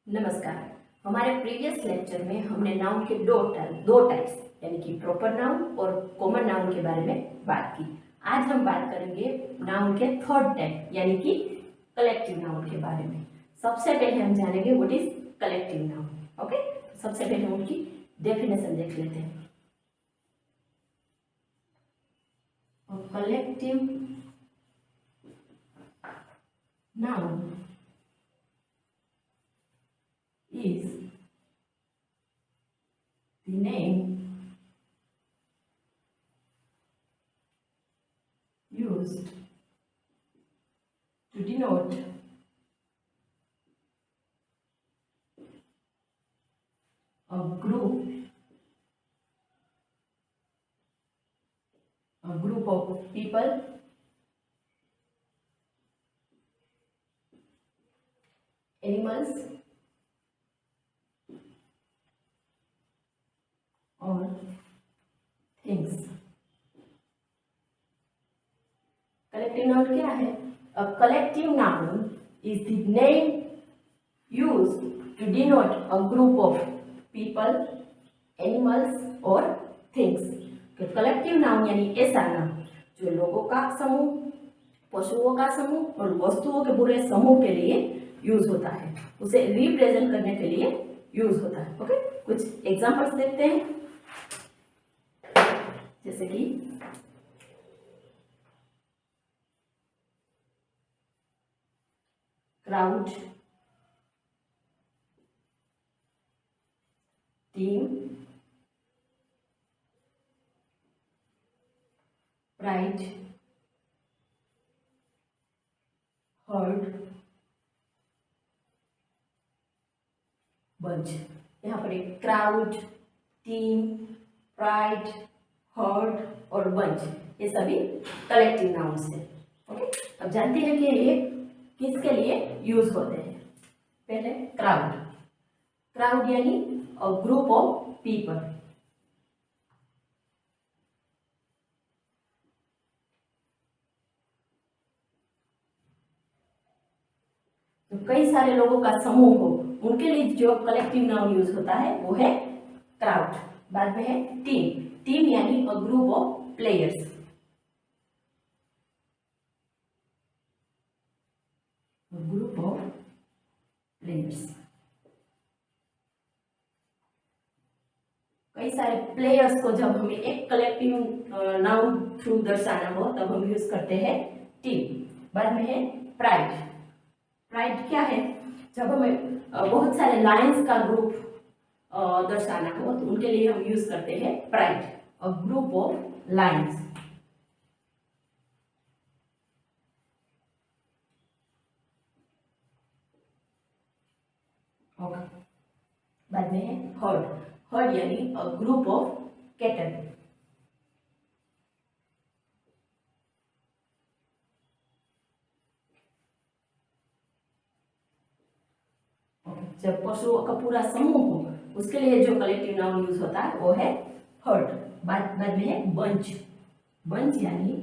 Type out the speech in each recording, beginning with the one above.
नमस्कार। हमारे previous lecture में हमने नाउन के दो टाइप्स यानी कि प्रॉपर नाउन और कॉमन नाउन के बारे में बात की। आज हम बात करेंगे नाउन के थर्ड टाइप यानी कि कलेक्टिव नाउन के बारे में। सबसे पहले हम जानेंगे what is collective noun. Okay, सबसे पहले उनकी डेफिनेशन देख लेते हैं। Collective noun is the name used to denote a group of people, animals or things। Collective noun क्या है? A collective noun is the name used to denote a group of people, animals और things. Collective noun यानी ऐसा नाम जो लोगों का समूह, पशुओं का समूह और वस्तुओं के पूरे समूह के लिए यूज होता है, उसे रिप्रेजेंट करने के लिए यूज होता है। ओके, कुछ एग्जांपल्स देखते हैं। जैसे कि crowd, team, pride, heard, bunch. यहाँ पर एक क्राउड, टीम, प्राइड, हर्ड और बंच, ये सभी कलेक्टिव नाउन्स हैं। ओके, अब जानते हैं कि ये किसके लिए यूज होते हैं। पहले क्राउड। क्राउड यानी अ ग्रुप ऑफ पीपल। तो कई सारे लोगों का समूह हो, उनके लिए जो कलेक्टिव नाउन यूज होता है वो है क्राउड। बाद में है टीम। टीम यानी अ group of players. Group of players, कई सारे प्लेयर्स को जब हमें एक कलेक्टिव नाउन थ्रू दर्शाना हो तब हम यूज करते हैं टीम। बाद में है प्राइड। प्राइड क्या है? जब हमें बहुत सारे लायंस का ग्रुप दर्शाना हो तो उनके लिए हम यूज करते हैं pride, a group of Lions. बाद में है हर्ड। हर्ड यानी अ ग्रुप ऑफ कैटल। जब पशुओं का पूरा समूह हो उसके लिए जो कलेक्टिव नाउन यूज होता है वो है हर्ड। बाद में है बंच। बंच यानी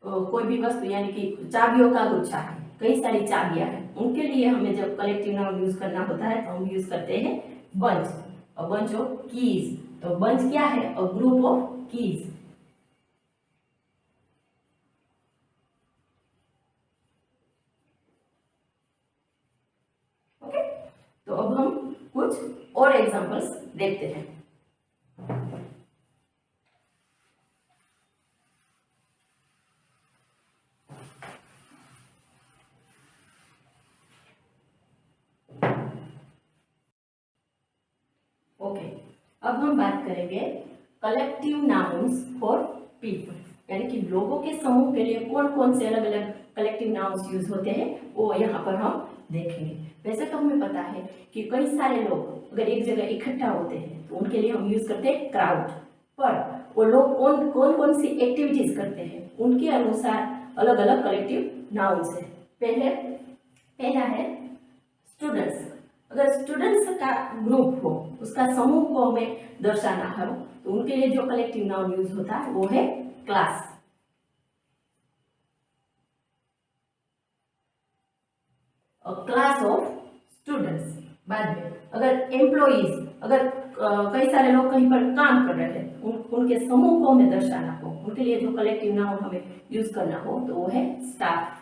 कोई भी वस्तु यानी कि चाबियों का गुच्छा है, कई सारी चाबियां हैं, उनके लिए हमें जब कलेक्टिव नाउन यूज करना होता है तो हम यूज करते हैं bunch, a bunch of keys. तो बंच क्या है? अ ग्रुप ऑफ कीज। ओके, तो अब हम कुछ और एग्जांपल्स देखते हैं। ओके, अब हम बात करेंगे कलेक्टिव नाउन्स फॉर पीपल, यानी कि लोगों के समूह के लिए कौन कौन से अलग अलग कलेक्टिव नाउन्स यूज होते हैं वो यहाँ पर हम देखेंगे। वैसे तो हमें पता है कि कई सारे लोग अगर एक जगह इकट्ठा होते हैं तो उनके लिए हम यूज करते हैं क्राउड, पर वो लोग कौन कौन सी एक्टिविटीज करते हैं उनके अनुसार अलग अलग कलेक्टिव नाउन्स है। पहला है स्टूडेंट्स। अगर स्टूडेंट्स का ग्रुप हो, उसका समूह को हमें दर्शाना हो तो उनके लिए जो कलेक्टिव नाउन यूज होता है वो है class. A class of students. बाद में अगर एम्प्लॉइज, अगर कई सारे लोग कहीं पर काम कर रहे हैं, उनके समूह को हमें दर्शाना हो, उनके लिए जो कलेक्टिव नाउन हमें यूज करना हो तो वो है स्टाफ।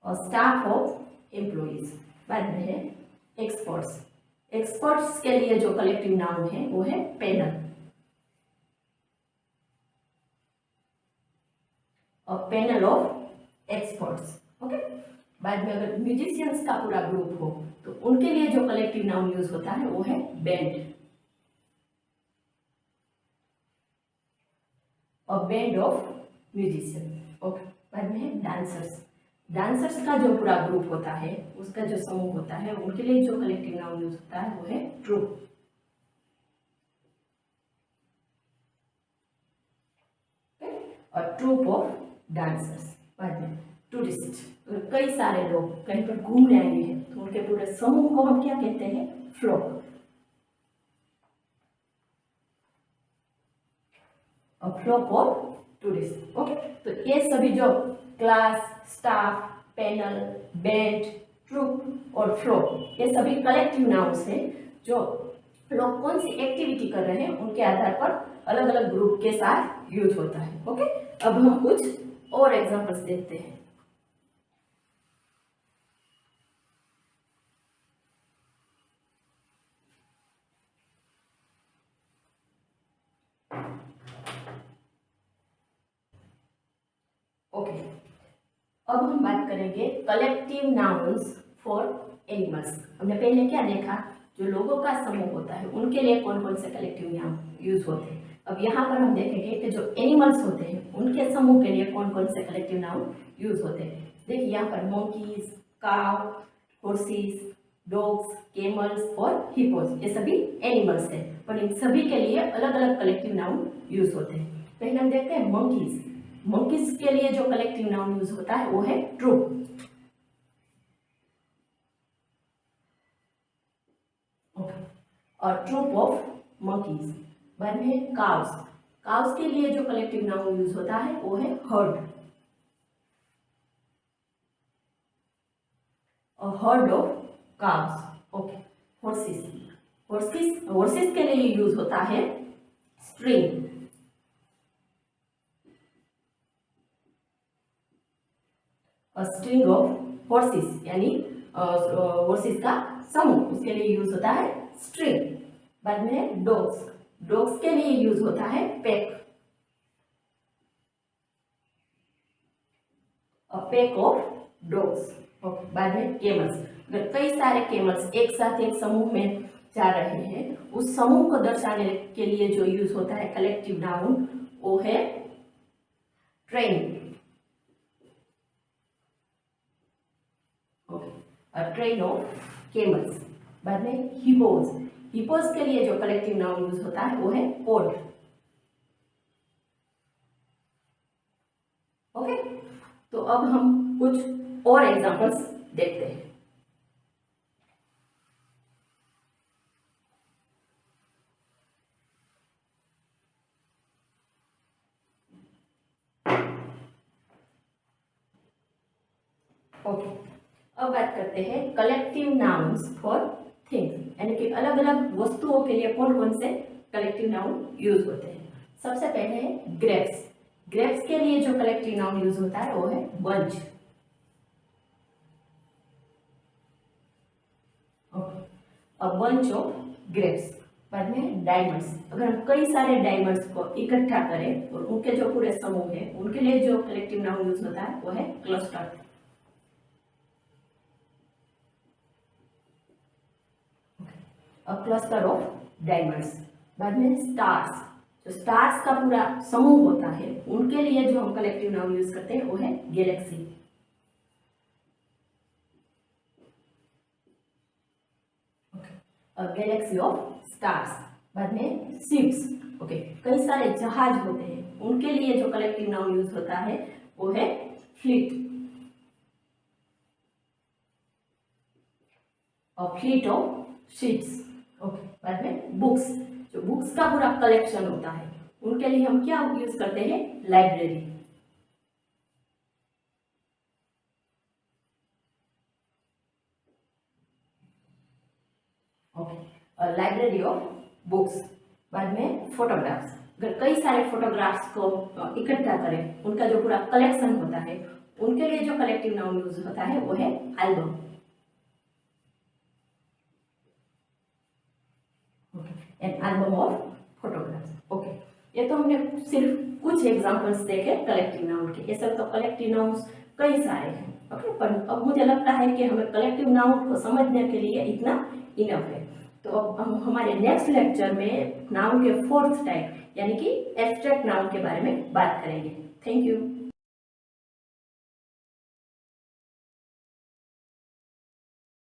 और स्टाफ ऑफ एम्प्लॉइज। बाद में है एक्सपर्ट्स। एक्सपर्ट्स के लिए जो कलेक्टिव नाउन है वो है पैनल। और पैनल ऑफ एक्सपर्ट्स। ओके। बाद में अगर म्यूजिशियंस का पूरा ग्रुप हो तो उनके लिए जो कलेक्टिव नाउन यूज होता है वो है बैंड। और बैंड ऑफ म्यूजिशियन। ओके। बाद में है डांसर्स। डांसर्स का जो पूरा ग्रुप होता है, उसका जो समूह होता है, उनके लिए जो कलेक्टिव नाउन यूज होता है वो है ट्रूप। और ट्रूप ऑफ डांसर्स। बाद में टूरिस्ट। कई सारे लोग कहीं पर घूमने आए हैं तो उनके पूरे समूह को हम क्या कहते हैं? फ्लोक। और फ्लोक ऑफ टूरिस्ट। ओके। तो ये सभी जो class, staff, panel, band, troop और फ्लोक, ये सभी कलेक्टिव नाउन्स हैं जो लोग कौन सी एक्टिविटी कर रहे हैं उनके आधार पर अलग अलग ग्रुप के साथ यूज होता है। ओके। अब हम कुछ और एग्जांपल्स देखते हैं। ओके। अब हम बात करेंगे कलेक्टिव नाउन्स फॉर एनिमल्स। हमने पहले क्या देखा? जो लोगों का समूह होता है उनके लिए कौन कौन से कलेक्टिव नाउन यूज होते हैं। अब यहाँ पर हम देखेंगे कि जो एनिमल्स होते हैं उनके समूह के लिए कौन कौन से कलेक्टिव नाउन यूज होते हैं। देखिए यहाँ पर मंकीज, काव, हॉर्सेस, डॉग्स, कैमल्स और हिपोस, ये सभी एनिमल्स हैं, पर इन सभी के लिए अलग अलग कलेक्टिव नाउन यूज होते हैं। पहले हम देखते हैं मंकीज। मंकीज के लिए जो कलेक्टिव नाउन यूज होता है वो है ट्रूप। और ट्रूप ऑफ मंकीज। बाद में काउस। काउस के लिए जो कलेक्टिव नाउन यूज होता है वो है हर्ड। और heard of cows. Okay. Horses. Horses के लिए यूज होता है स्ट्रिंग। स्ट्रिंग ऑफ हॉर्सेस यानी हॉर्सेस का समूह, उसके लिए यूज होता है स्ट्रिंग। बाद में है डॉग्स। डॉग्स के लिए यूज होता है पैक। Pack of dogs. बाद में कैमल्स। अगर कई सारे कैमल्स एक साथ एक समूह में जा रहे हैं, उस समूह को दर्शाने के लिए जो यूज होता है कलेक्टिव नाउन वो है ट्रेन। Train of camels. बाद में हिपोज। हिपोज के लिए जो कलेक्टिव नाउन यूज होता है वो है पोड। ओके। तो अब हम कुछ और एग्जांपल्स देखते हैं। ओके। अब बात करते हैं कलेक्टिव नाउन्स फॉर थिंग्स, यानी कि अलग अलग वस्तुओं के लिए कौन कौन से कलेक्टिव नाउन यूज होते हैं। सबसे पहले है ग्रेप्स। ग्रेप्स के लिए जो कलेक्टिव नाउन यूज होता है वो है bunch. A bunch of grapes. बाद में डायमंड्स। अगर हम कई सारे डायमंड्स को इकट्ठा करें और उनके जो पूरे समूह है उनके लिए जो कलेक्टिव नाउन यूज होता है वो है क्लस्टर। Cluster of diamonds. बाद में स्टार्स। जो स्टार्स का पूरा समूह होता है उनके लिए जो हम कलेक्टिव नाउन यूज करते हैं वो है गैलेक्सी। Galaxy of stars. बाद में शिप्स। ओके। कई सारे जहाज होते हैं उनके लिए जो कलेक्टिव नाउन यूज होता है वो है फ्लीट। और फ्लीट ऑफ शिप्स। ओके। बाद में बुक्स। जो बुक्स का पूरा कलेक्शन होता है उनके लिए हम क्या यूज करते हैं? लाइब्रेरी। लाइब्रेरी ऑफ बुक्स, बाद में फोटोग्राफ्स। अगर कई सारे फोटोग्राफ्स को इकट्ठा करें, उनका जो पूरा कलेक्शन होता है, उनके लिए जो कलेक्टिव नाउन यूज होता है वो है album. An album of photographs. Okay, ये तो हमने सिर्फ कुछ एग्जांपल्स देखे कलेक्टिव नाउन के। ऐसे तो कलेक्टिव नाउन्स कई सारे हैं। ओके, पर अब मुझे लगता है कि हमें कलेक्टिव नाउन को समझने के लिए इतना इनफ है। तो अब हम हमारे नेक्स्ट लेक्चर में नाउन के फोर्थ टाइप यानी कि एब्स्ट्रैक्ट नाउन के बारे में बात करेंगे। Thank you.